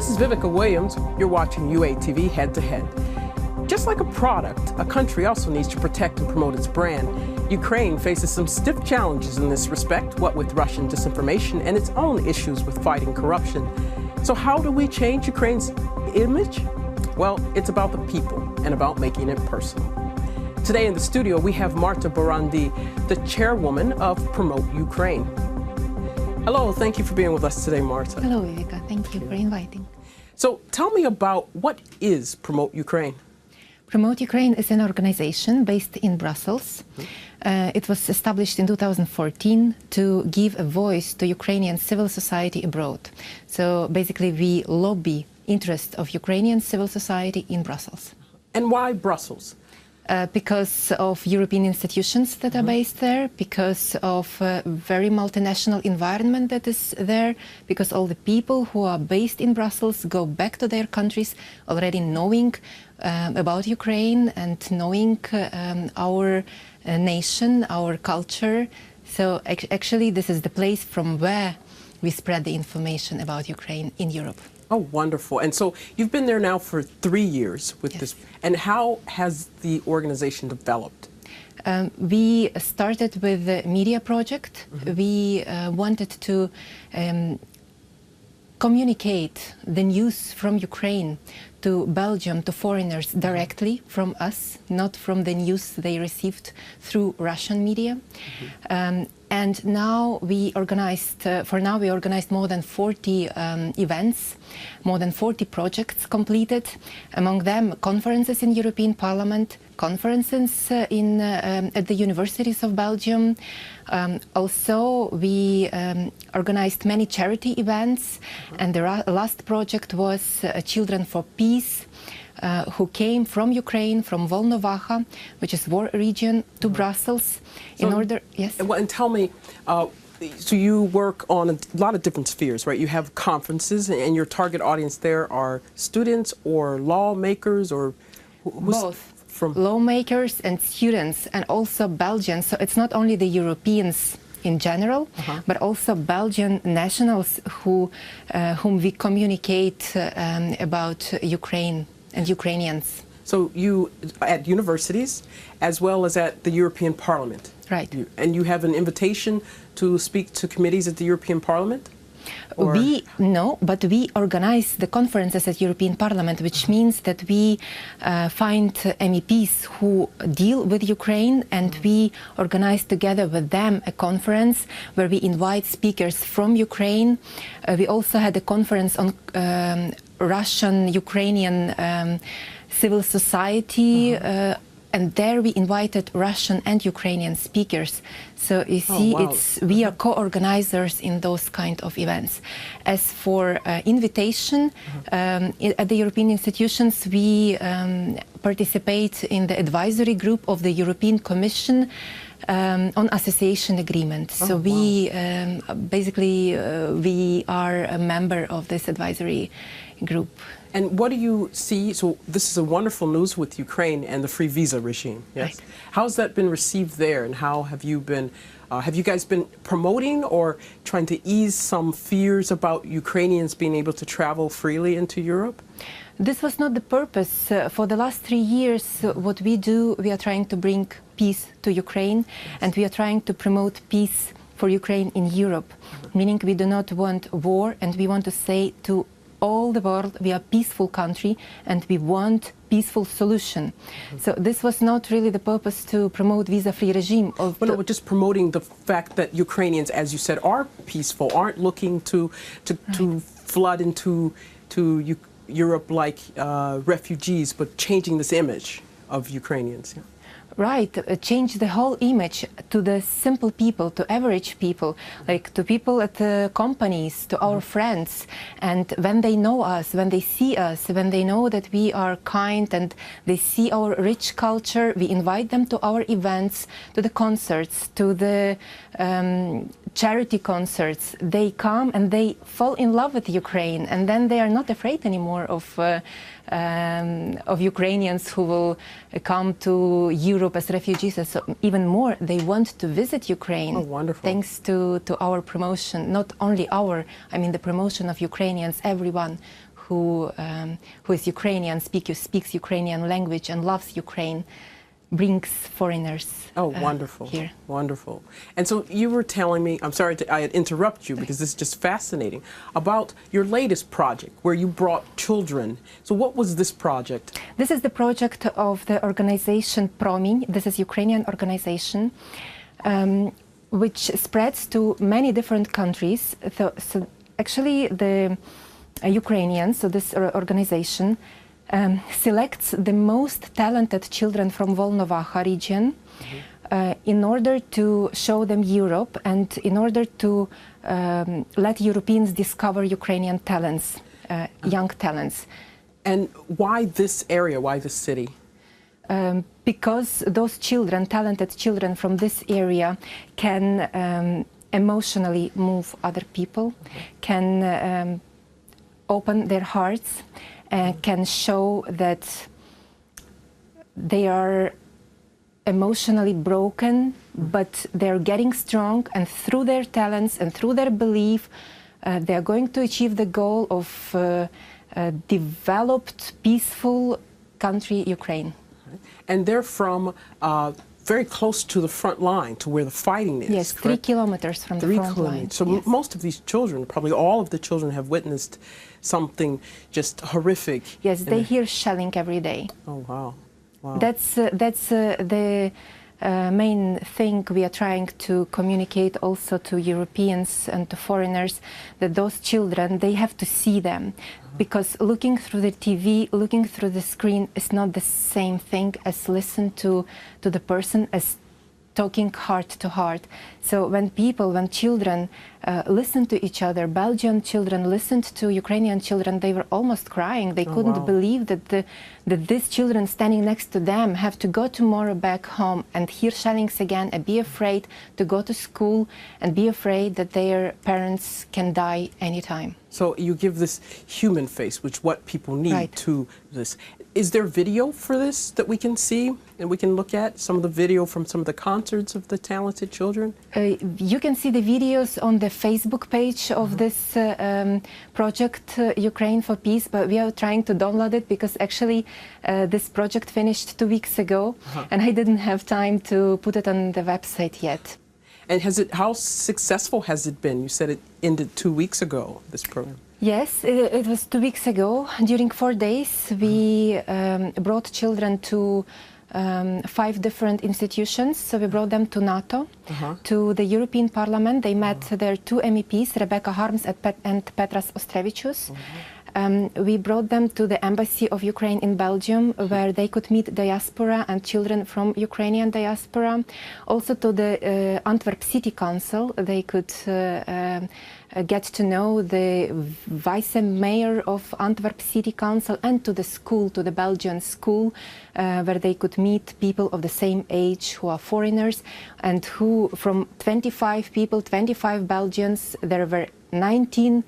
This is Vivica Williams. You're watching UATV Head to Head. Just like a product, a country also needs to protect and promote its brand. Ukraine faces some stiff challenges in this respect, what with Russian disinformation and its own issues with fighting corruption. So how do we change Ukraine's image? Well, it's about the people and about making it personal. Today in the studio, we have Marta Borandi, the chairwoman of Promote Ukraine. Hello, thank you for being with us today, Marta. Hello, Vivica. Thank you for inviting. So tell me about what is Promote Ukraine? Promote Ukraine is an organization based in Brussels. It was established in 2014 to give a voice to Ukrainian civil society abroad. So basically we lobby interests of Ukrainian civil society in Brussels. And why Brussels? Because of European institutions that are based there, because of a very multinational environment that is there, because all the people who are based in Brussels go back to their countries already knowing about Ukraine and knowing our nation, our culture. So actually this is the place from where we spread the information about Ukraine in Europe. Oh, wonderful. And so you've been there now for 3 years with this. And how has the organization developed? We started with the media project. We wanted to communicate the news from Ukraine to Belgium, to foreigners directly from us, not from the news they received through Russian media. And now we organized, we organized more than 40 events, more than 40 projects completed, among them conferences in European Parliament, conferences at the universities of Belgium. Also, we organized many charity events, and the last project was Children for Peace, who came from Ukraine, from Volnovaha, which is war region, to Brussels in order. Yes. Well, and tell me, so you work on a lot of different spheres, right? You have conferences, and your target audience there are students or lawmakers or both. From lawmakers and students, and also Belgians. So it's not only the Europeans in general, but also Belgian nationals whom we communicate about Ukraine and Ukrainians. So you, at universities, as well as at the European Parliament. Right. And you have an invitation to speak to committees at the European Parliament? No, but we organize the conferences at European Parliament, which means that we find MEPs who deal with Ukraine, and we organize together with them a conference where we invite speakers from Ukraine. We also had a conference on Russian-Ukrainian civil society, and there we invited Russian and Ukrainian speakers. So you see, we are co-organizers in those kind of events. As for invitation, at the European institutions, we participate in the advisory group of the European Commission on association agreement. So we basically we are a member of this advisory group. And what do you see? So this is a wonderful news with Ukraine and the free visa regime. Yes. Right. How's that been received there, and how have you been? Have you guys been promoting or trying to ease some fears about Ukrainians being able to travel freely into Europe? This was not the purpose. For the last 3 years, what we do, we are trying to bring peace to Ukraine, and we are trying to promote peace for Ukraine in Europe, meaning we do not want war, and we want to say to all the world, we are a peaceful country and we want peaceful solution. So this was not really the purpose to promote visa-free regime. Well, no, we're just promoting the fact that Ukrainians, as you said, are peaceful, aren't looking to flood into Europe like refugees, but changing this image of Ukrainians. Yeah. Right, change the whole image to the simple people, to average people, like to people at the companies, to our friends. And when they know us, when they see us, when they know that we are kind and they see our rich culture, we invite them to our events, to the concerts, to the charity concerts. They come and they fall in love with Ukraine, and then they are not afraid anymore of Ukrainians who will come to Europe as refugees. So even more, they want to visit Ukraine. Oh, wonderful. Thanks to our promotion, not only our, I mean the promotion of Ukrainians, everyone who is Ukrainian, speaks Ukrainian language and loves Ukraine, brings foreigners wonderful. Here. Wonderful. And so you were telling me, I'm sorry I interrupt you because this is just fascinating, about your latest project where you brought children. So what was this project? This is the project of the organization Promień. This is Ukrainian organization, which spreads to many different countries. So actually the Ukrainians, so this organization, selects the most talented children from Volnovaha region in order to show them Europe and in order to let Europeans discover Ukrainian talents, young talents. And why this area, why this city? Because those children, talented children from this area can emotionally move other people, can open their hearts, can show that they are emotionally broken, but they're getting strong, and through their talents and through their belief, they're going to achieve the goal of a developed, peaceful country, Ukraine. And they're from very close to the front line, to where the fighting is. Yes, correct? 3 kilometers from the front line. So yes. most of these children, probably all of the children, have witnessed something just horrific. Yes, they hear shelling every day. Oh, wow. Wow. That's the main thing we are trying to communicate also to Europeans and to foreigners, that those children, they have to see them. Because looking through the TV, looking through the screen is not the same thing as listen to the person, as talking heart to heart. So when children listened to each other, Belgian children listened to Ukrainian children, they were almost crying. They couldn't believe that these children standing next to them have to go tomorrow back home and hear shellings again and be afraid to go to school and be afraid that their parents can die anytime. So you give this human face, which what people need to this. Is there video for this that we can see and we can look at? Some of the video from some of the concerts of the talented children? You can see the videos on the Facebook page of this project, Ukraine for Peace, but we are trying to download it because actually this project finished 2 weeks ago and I didn't have time to put it on the website yet. And how successful has it been? You said it ended 2 weeks ago, this program. Yes, it was 2 weeks ago. During 4 days, we brought children to 5 different institutions. So we brought them to NATO, to the European Parliament. They met their 2 MEPs, Rebecca Harms and Petras Ostrevičius. We brought them to the Embassy of Ukraine in Belgium, where they could meet diaspora and children from Ukrainian diaspora. Also to the Antwerp City Council, they could get to know the vice mayor of Antwerp City Council, and to the school, to the Belgian school, where they could meet people of the same age who are foreigners, and who from 25 people, 25 Belgians, there were 19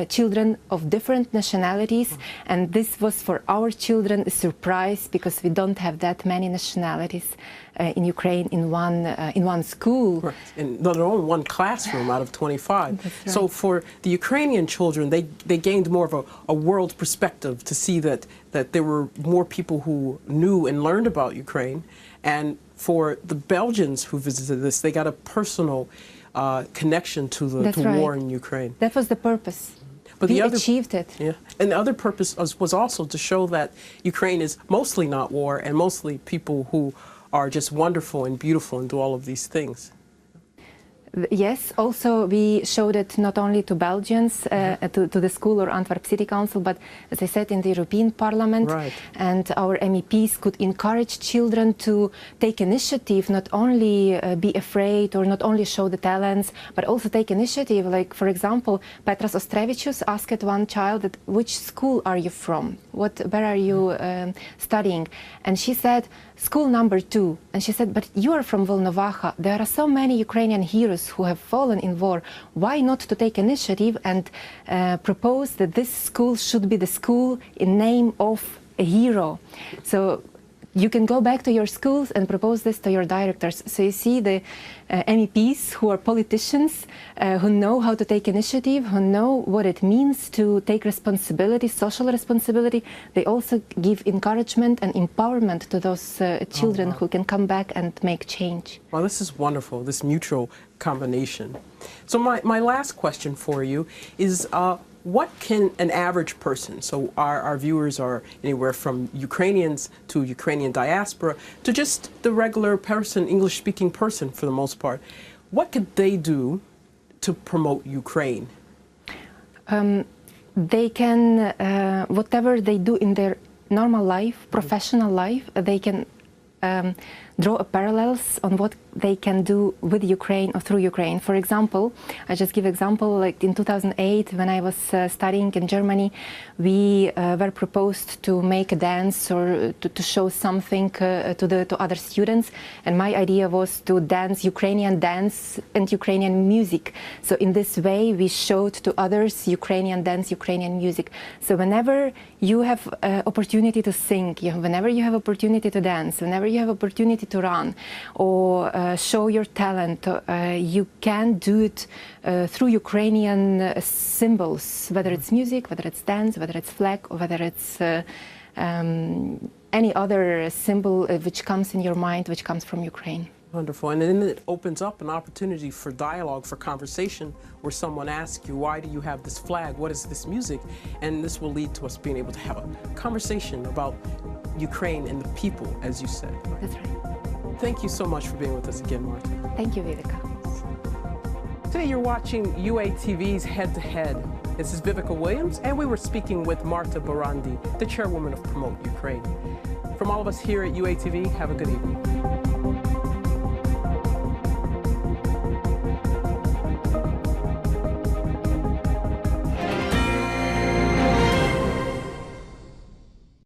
children of different nationalities, and this was for our children a surprise because we don't have that many nationalities in Ukraine in one school. Right. And not only one classroom out of 25. Right. So for the Ukrainian children, they gained more of a world perspective to see that there were more people who knew and learned about Ukraine. And for the Belgians who visited this, they got a personal connection to the war in Ukraine. That was the purpose. But we achieved it. Yeah, and the other purpose was also to show that Ukraine is mostly not war, and mostly people who are just wonderful and beautiful and do all of these things. Yes, also we showed it not only to Belgians, to the school or Antwerp City Council, but as I said, in the European Parliament. Right. And our MEPs could encourage children to take initiative, not only be afraid or not only show the talents, but also take initiative. Like, for example, Petras Ostrevičius asked one child, that, which school are you from? Where are you studying? And she said, school number 2. And she said, but you are from Volnovaha. There are so many Ukrainian heroes who have fallen in war. Why not to take initiative and propose that this school should be the school in name of a hero? So you can go back to your schools and propose this to your directors. So you see the MEPs who are politicians, who know how to take initiative, who know what it means to take responsibility, social responsibility. They also give encouragement and empowerment to those children who can come back and make change. Well, this is wonderful, this mutual combination. So my last question for you is, what can an average person, so our viewers are anywhere from Ukrainians to Ukrainian diaspora to just the regular person, English-speaking person for the most part, what could they do to promote Ukraine? They can, whatever they do in their normal life, professional life, they can draw parallels on what they can do with Ukraine or through Ukraine. For example, I just give example, like in 2008, when I was studying in Germany, we were proposed to make a dance or to show something to other students, and my idea was to dance Ukrainian dance and Ukrainian music. So in this way, we showed to others Ukrainian dance, Ukrainian music. So whenever you have opportunity to sing, whenever you have opportunity to dance, whenever you have opportunity to run or show your talent, you can do it through Ukrainian symbols, whether it's music, whether it's dance, whether it's flag, or whether it's any other symbol which comes in your mind, which comes from Ukraine. Wonderful. And then it opens up an opportunity for dialogue, for conversation, where someone asks you, why do you have this flag? What is this music? And this will lead to us being able to have a conversation about Ukraine and the people, as you said. That's right. Thank you so much for being with us again, Marta. Thank you, Viveka. Today you're watching UATV's Head to Head. This is Vivica Williams, and we were speaking with Marta Barandi, the chairwoman of Promote Ukraine. From all of us here at UATV, have a good evening.